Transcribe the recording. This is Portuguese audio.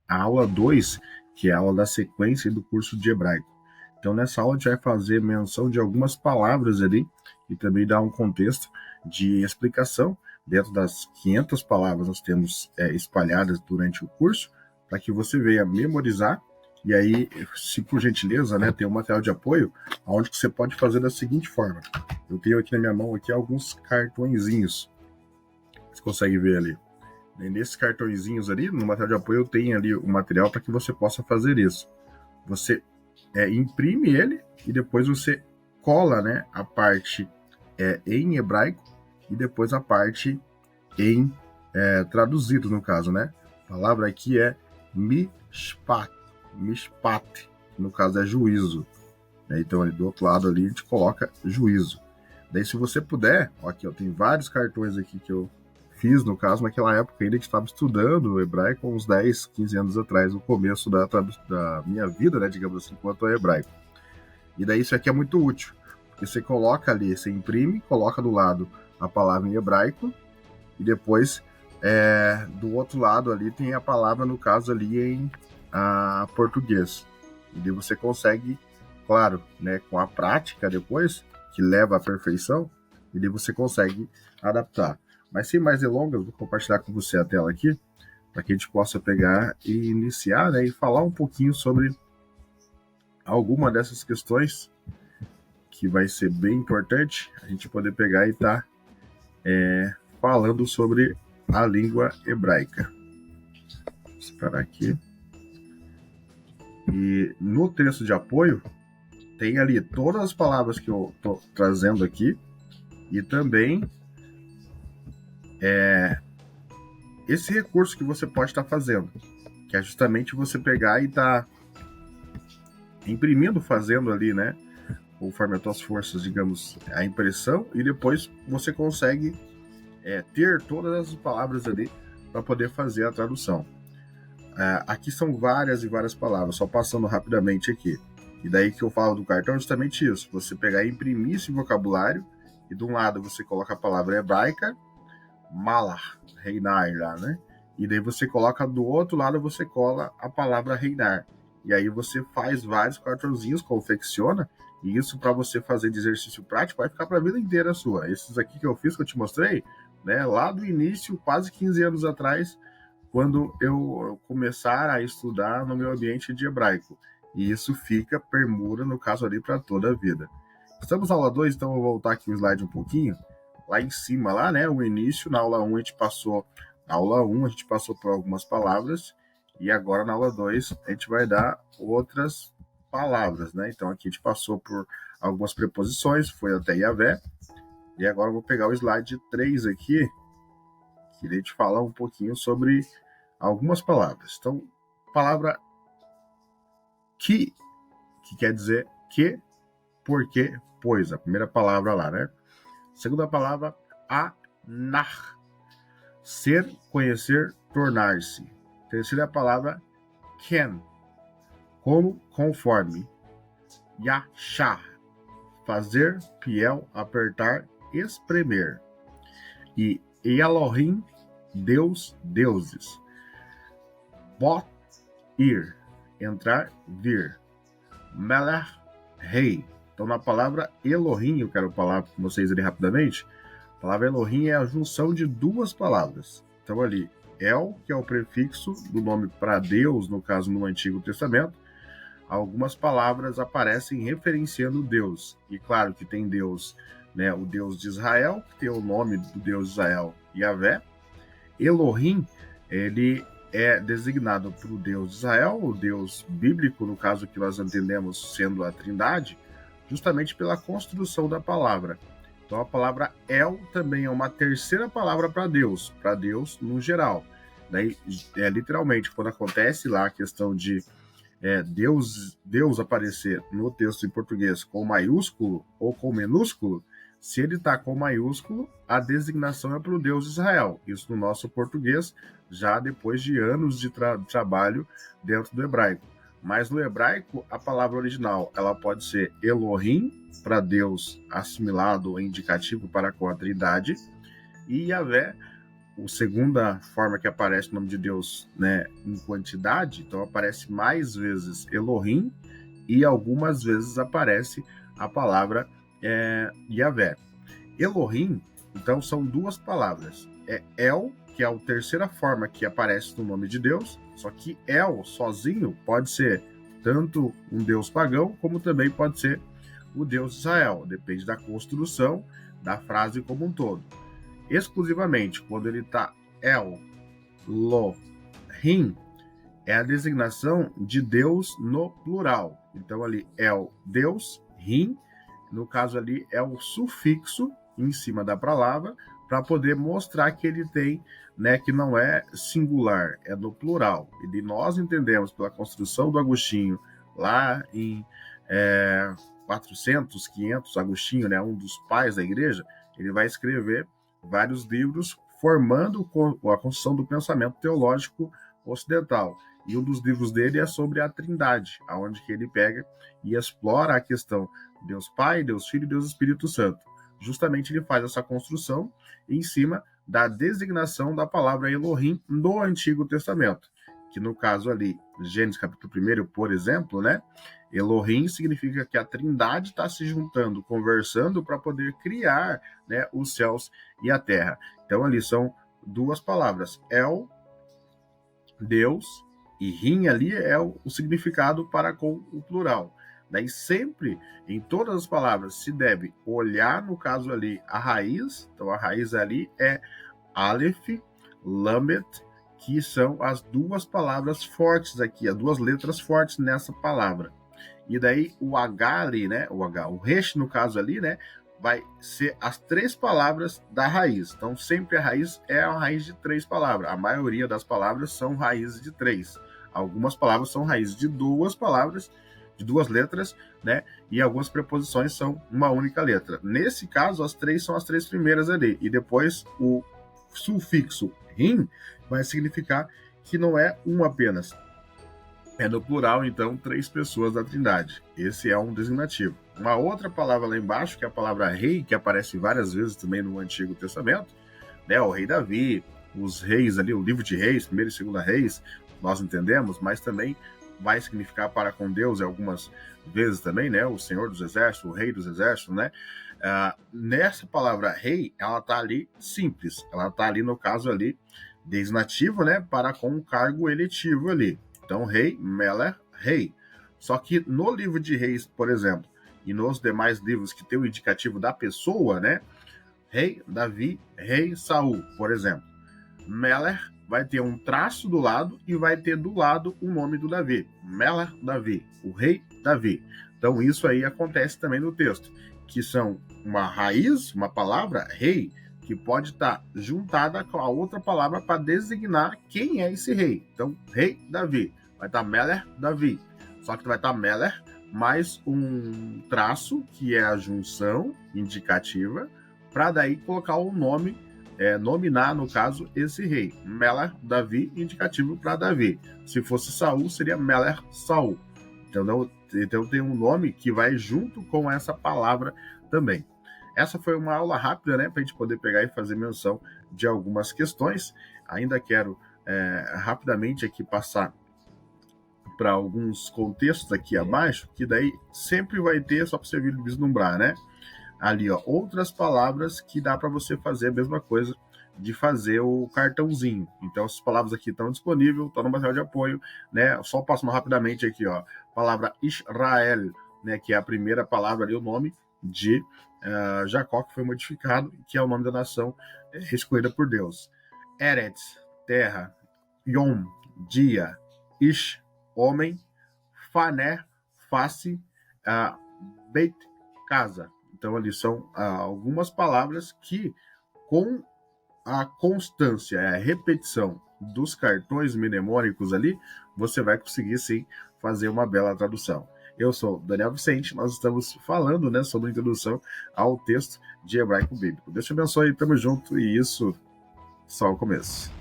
a aula 2, que é a aula da sequência do curso de hebraico. Então, nessa aula, a gente vai fazer menção de algumas palavras ali e também dar um contexto de explicação dentro das 500 palavras nós temos espalhadas durante o curso, para que você venha memorizar. E aí, se por gentileza, né, tem um material de apoio, onde você pode fazer da seguinte forma. Eu tenho aqui na minha mão aqui alguns cartõezinhos. Você consegue ver ali. E nesses cartõezinhos ali, no material de apoio, eu tenho ali o material para que você possa fazer isso. Você imprime ele e depois você cola, né, a parte em hebraico e depois a parte em traduzido, no caso, né? A palavra aqui é mishpat, que no caso é juízo. Né? Então, ali do outro lado ali, a gente coloca juízo. Daí, se você puder, ó, aqui, ó, tem vários cartões aqui que eu fiz, no caso, naquela época ainda que estava estudando o hebraico, uns 10, 15 anos atrás, no começo da minha vida, né, digamos assim, quanto ao hebraico. E daí isso aqui é muito útil, porque você coloca ali, você imprime, coloca do lado a palavra em hebraico, e depois, do outro lado ali, tem a palavra, no caso ali, em português. E daí você consegue, claro, né, com a prática depois, que leva à perfeição, e daí você consegue adaptar. Mas sem mais delongas, vou compartilhar com você a tela aqui, para que a gente possa pegar e iniciar, né, e falar um pouquinho sobre alguma dessas questões, que vai ser bem importante a gente poder pegar e estar falando sobre a língua hebraica. Vou separar aqui. E no texto de apoio, tem ali todas as palavras que eu estou trazendo aqui, e também esse recurso que você pode estar fazendo, que é justamente você pegar e estar imprimindo, fazendo ali, né, conforme as tuas forças, digamos, a impressão, e depois você consegue ter todas as palavras ali para poder fazer a tradução. Aqui são várias e várias palavras, só passando rapidamente aqui. E daí que eu falo do cartão é justamente isso, você pegar e imprimir esse vocabulário, e de um lado você coloca a palavra hebraica, malach, reinar lá, né? E daí você coloca do outro lado, você cola a palavra reinar. E aí você faz vários cartãozinhos, confecciona, e isso para você fazer de exercício prático vai ficar para a vida inteira sua. Esses aqui que eu fiz, que eu te mostrei, né, lá do início, quase 15 anos atrás, quando eu começar a estudar no meu ambiente de hebraico. E isso fica, permura, no caso ali, para toda a vida. Estamos na aula 2, então eu vou voltar aqui o slide um pouquinho. Lá em cima, lá, né, o início, na aula 1 a gente passou, na aula 1 a gente passou por algumas palavras, e agora na aula 2 a gente vai dar outras palavras, né? Então aqui a gente passou por algumas preposições, foi até Yavé, e agora eu vou pegar o slide 3 aqui, que a gente fala um pouquinho sobre algumas palavras. Então, palavra que quer dizer que, porque, pois, a primeira palavra lá, né? Segunda palavra, anar, ser, conhecer, tornar-se. Terceira palavra, ken, como, conforme. Yachar, fazer, fiel, apertar, espremer. E Elohim, Deus, deuses. Bot, ir, entrar, vir. Melech, rei. Então, na palavra Elohim, eu quero falar com vocês ali rapidamente. A palavra Elohim é a junção de duas palavras. Então, ali, El, que é o prefixo do nome para Deus, no caso, no Antigo Testamento. Algumas palavras aparecem referenciando Deus. E claro que tem Deus, né, o Deus de Israel, que tem o nome do Deus de Israel, Yavé. Elohim, ele é designado para o Deus de Israel, o Deus bíblico, no caso que nós entendemos sendo a Trindade, justamente pela construção da palavra. Então a palavra El também é uma terceira palavra para Deus no geral. Daí, literalmente, quando acontece lá a questão de Deus aparecer no texto em português com maiúsculo ou com minúsculo, se ele está com maiúsculo, a designação é para o Deus de Israel. Isso no nosso português, já depois de anos de trabalho dentro do hebraico. Mas no hebraico, a palavra original ela pode ser Elohim, para Deus assimilado ou indicativo para com a Trindade, e Yavé, a segunda forma que aparece o nome de Deus, né, em quantidade, então aparece mais vezes Elohim e algumas vezes aparece a palavra Yahvé. Elohim, então, são duas palavras. É El, que é a terceira forma que aparece no nome de Deus, só que El, sozinho, pode ser tanto um deus pagão, como também pode ser o Deus de Israel. Depende da construção da frase como um todo. Exclusivamente, quando ele está El, Lo, Rim, é a designação de Deus no plural. Então, ali, El, Deus, Rim, no caso ali, é o sufixo em cima da palavra, para poder mostrar que ele tem, né, que não é singular, é no plural. E nós entendemos pela construção do Agostinho, lá em 400, 500, Agostinho, né, um dos pais da igreja, ele vai escrever vários livros formando a construção do pensamento teológico ocidental. E um dos livros dele é sobre a Trindade, aonde que ele pega e explora a questão Deus Pai, Deus Filho e Deus Espírito Santo. Justamente ele faz essa construção em cima da designação da palavra Elohim no Antigo Testamento, que no caso ali, Gênesis capítulo 1, por exemplo, né, Elohim significa que a Trindade está se juntando, conversando para poder criar, né, os céus e a terra. Então ali são duas palavras, El, Deus, e Rim ali é o significado para com o plural. Daí sempre, em todas as palavras, se deve olhar, no caso ali, a raiz. Então a raiz ali é Aleph, Lamet, que são as duas palavras fortes aqui, as duas letras fortes nessa palavra. E daí o H ali, né, o Resh no caso ali, né, vai ser as três palavras da raiz. Então sempre a raiz é a raiz de três palavras. A maioria das palavras são raízes de três. Algumas palavras são raízes de duas palavras, de duas letras, né? E algumas preposições são uma única letra. Nesse caso, as três são as três primeiras ali. E depois o sufixo rim vai significar que não é um apenas. É no plural, então, três pessoas da Trindade. Esse é um designativo. Uma outra palavra lá embaixo, que é a palavra rei, que aparece várias vezes também no Antigo Testamento, né? O rei Davi, os reis ali, o livro de reis, 1º e 2º reis, nós entendemos, mas também vai significar para com Deus algumas vezes também, né? O Senhor dos Exércitos, o Rei dos Exércitos, né? Nessa palavra rei, ela está ali simples, ela está ali no caso ali designativo, né? Para com um cargo eletivo ali. Então, rei, Meller, rei. Só que no livro de reis, por exemplo, e nos demais livros que tem o indicativo da pessoa, né? Rei Davi, rei Saul, por exemplo. Meller vai ter um traço do lado e vai ter do lado o nome do Davi. Meller Davi, o rei Davi. Então isso aí acontece também no texto, que são uma raiz, uma palavra, rei, que pode estar juntada com a outra palavra para designar quem é esse rei. Então, rei Davi, vai estar Meller Davi. Só que vai estar Meller mais um traço, que é a junção indicativa, para daí colocar o nome, nominar, no caso, esse rei. Meller, Davi, indicativo para Davi. Se fosse Saul, seria Meller, Saul. Então tem um nome que vai junto com essa palavra também. Essa foi uma aula rápida, né, para a gente poder pegar e fazer menção de algumas questões. Ainda quero rapidamente aqui passar para alguns contextos aqui abaixo, que daí sempre vai ter, só para você vislumbrar, né? Ali, ó, outras palavras que dá para você fazer a mesma coisa de fazer o cartãozinho. Então, essas palavras aqui estão disponíveis, estão no material de apoio, né? Só passando rapidamente aqui, ó, palavra Israel, né? Que é a primeira palavra ali, o nome de Jacó, que foi modificado, que é o nome da nação escolhida por Deus. Eretz, terra. Yom, dia. Ish, homem. Fané, face. Beit, casa. Então, ali são algumas palavras que, com a constância, a repetição dos cartões mnemônicos ali, você vai conseguir, sim, fazer uma bela tradução. Eu sou Daniel Vicente, nós estamos falando, né, sobre a introdução ao texto de hebraico bíblico. Deus te abençoe, tamo junto, e isso só o começo.